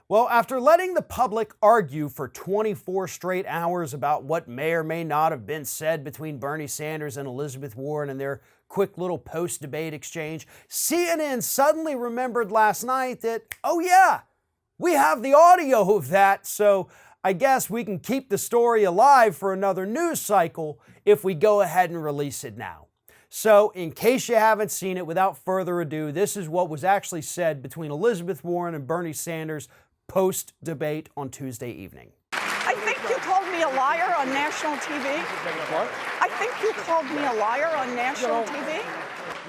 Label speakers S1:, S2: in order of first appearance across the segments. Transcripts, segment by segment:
S1: Well, after letting the public argue for 24 straight hours about what may or may not have been said between Bernie Sanders and Elizabeth Warren and their quick little post-debate exchange, CNN suddenly remembered last night that, oh yeah, we have the audio of that, so I guess we can keep the story alive for another news cycle if we go ahead and release it now. So, in case you haven't seen it, without further ado, this is what was actually said between Elizabeth Warren and Bernie Sanders post-debate on Tuesday evening.
S2: I think you called me a liar on national TV.
S3: What?
S2: I think you called me a liar on national TV.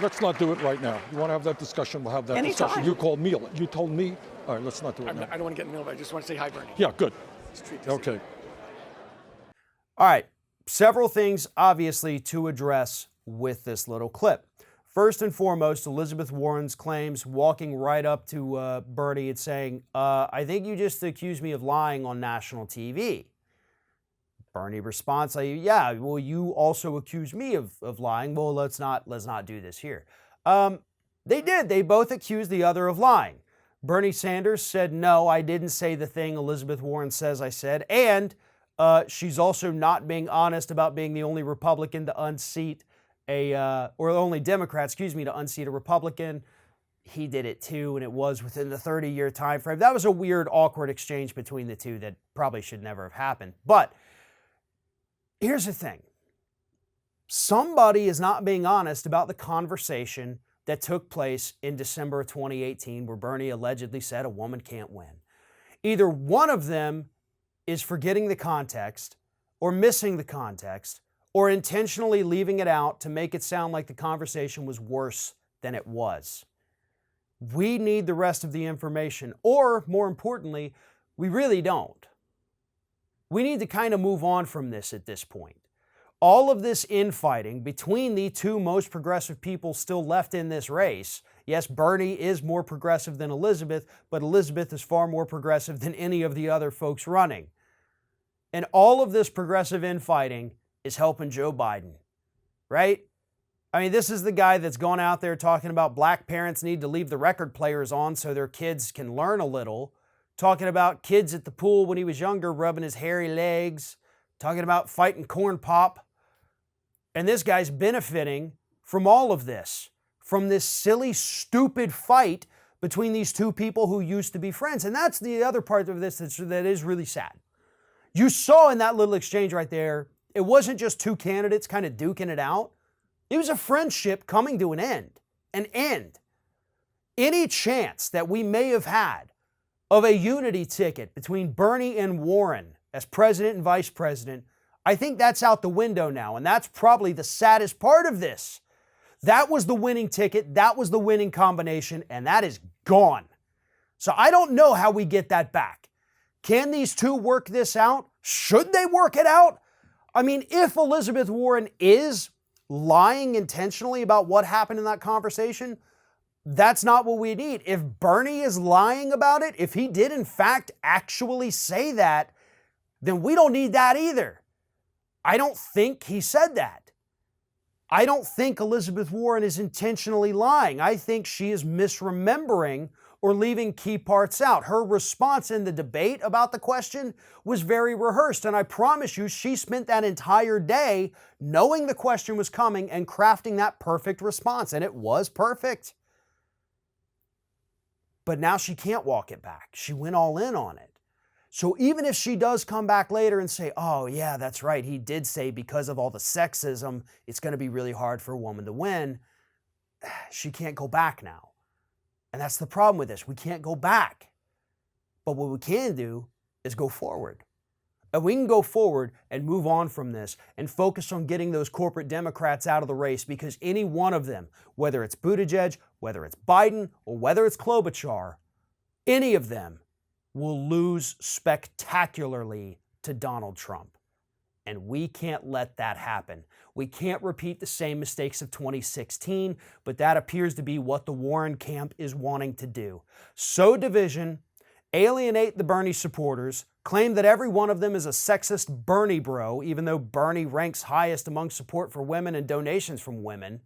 S3: Let's not do it right now. You want to have that discussion, we'll have that
S2: Anytime.
S3: discussion. You called me, you told me. All right, let's not do it now.
S4: I don't want to get in the middle of it. I just want to say hi, Bernie.
S3: Yeah, good.
S4: Treat
S3: Okay.
S1: All right, several things obviously to address with this little clip. First and foremost, Elizabeth Warren's claims walking right up to Bernie and saying, I think you just accused me of lying on national TV. Bernie responds, yeah, well, you also accused me of lying. Well, let's not do this here. They did. They both accused the other of lying. Bernie Sanders said, no, I didn't say the thing Elizabeth Warren says I said. And she's also not being honest about being the only Republican to unseat or the only Democrat, to unseat a Republican. He did it too, and it was within the 30-year time frame. That was a weird, awkward exchange between the two that probably should never have happened. But here's the thing. Somebody is not being honest about the conversation that took place in December of 2018 where Bernie allegedly said a woman can't win. Either one of them is forgetting the context or missing the context or intentionally leaving it out to make it sound like the conversation was worse than it was. We need the rest of the information, or more importantly, we really don't. We need to kind of move on from this at this point. All of this infighting between the two most progressive people still left in this race. Yes, Bernie is more progressive than Elizabeth, but Elizabeth is far more progressive than any of the other folks running. And all of this progressive infighting is helping Joe Biden, right? I mean, this is the guy that's gone out there talking about black parents need to leave the record players on so their kids can learn a little, talking about kids at the pool when he was younger rubbing his hairy legs, talking about fighting corn pop. And this guy's benefiting from all of this, from this silly, stupid fight between these two people who used to be friends. And that's the other part of this that is really sad. You saw in that little exchange right there, it wasn't just two candidates kind of duking it out. It was a friendship coming to an end. An end. Any chance that we may have had of a unity ticket between Bernie and Warren as president and vice president, I think that's out the window now. And that's probably the saddest part of this. That was the winning ticket. That was the winning combination. And that is gone. So I don't know how we get that back. Can these two work this out? Should they work it out? I mean, if Elizabeth Warren is lying intentionally about what happened in that conversation, that's not what we need. If Bernie is lying about it, if he did in fact actually say that, then we don't need that either. I don't think he said that. I don't think Elizabeth Warren is intentionally lying. I think she is misremembering or leaving key parts out. Her response in the debate about the question was very rehearsed, and I promise you she spent that entire day knowing the question was coming and crafting that perfect response, and it was perfect. But now she can't walk it back. She went all in on it. So even if she does come back later and say, oh yeah, that's right, he did say because of all the sexism, it's going to be really hard for a woman to win, she can't go back now. And that's the problem with this. We can't go back. But what we can do is go forward. And we can go forward and move on from this and focus on getting those corporate Democrats out of the race, because any one of them, whether it's Buttigieg, whether it's Biden, or whether it's Klobuchar, any of them will lose spectacularly to Donald Trump. And we can't let that happen. We can't repeat the same mistakes of 2016, but that appears to be what the Warren camp is wanting to do. Sow division, alienate the Bernie supporters, claim that every one of them is a sexist Bernie bro, even though Bernie ranks highest among support for women and donations from women.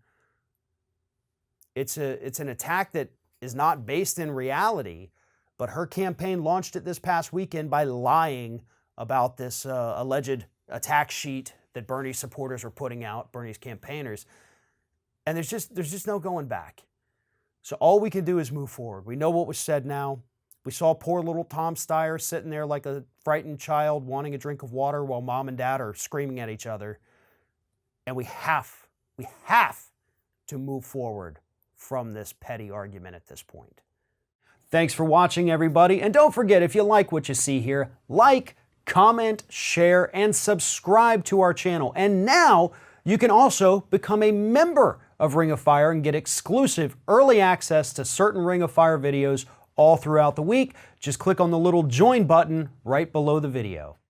S1: It's an attack that is not based in reality, But her campaign launched it this past weekend by lying about this alleged attack sheet that Bernie supporters were putting out, Bernie's campaigners. And there's just no going back. So all we can do is move forward. We know what was said now. We saw poor little Tom Steyer sitting there like a frightened child wanting a drink of water while mom and dad are screaming at each other. And we have to move forward from this petty argument at this point. Thanks for watching, everybody. And don't forget, if you like what you see here, like, comment, share, and subscribe to our channel. And now you can also become a member of Ring of Fire and get exclusive early access to certain Ring of Fire videos all throughout the week. Just click on the little join button right below the video.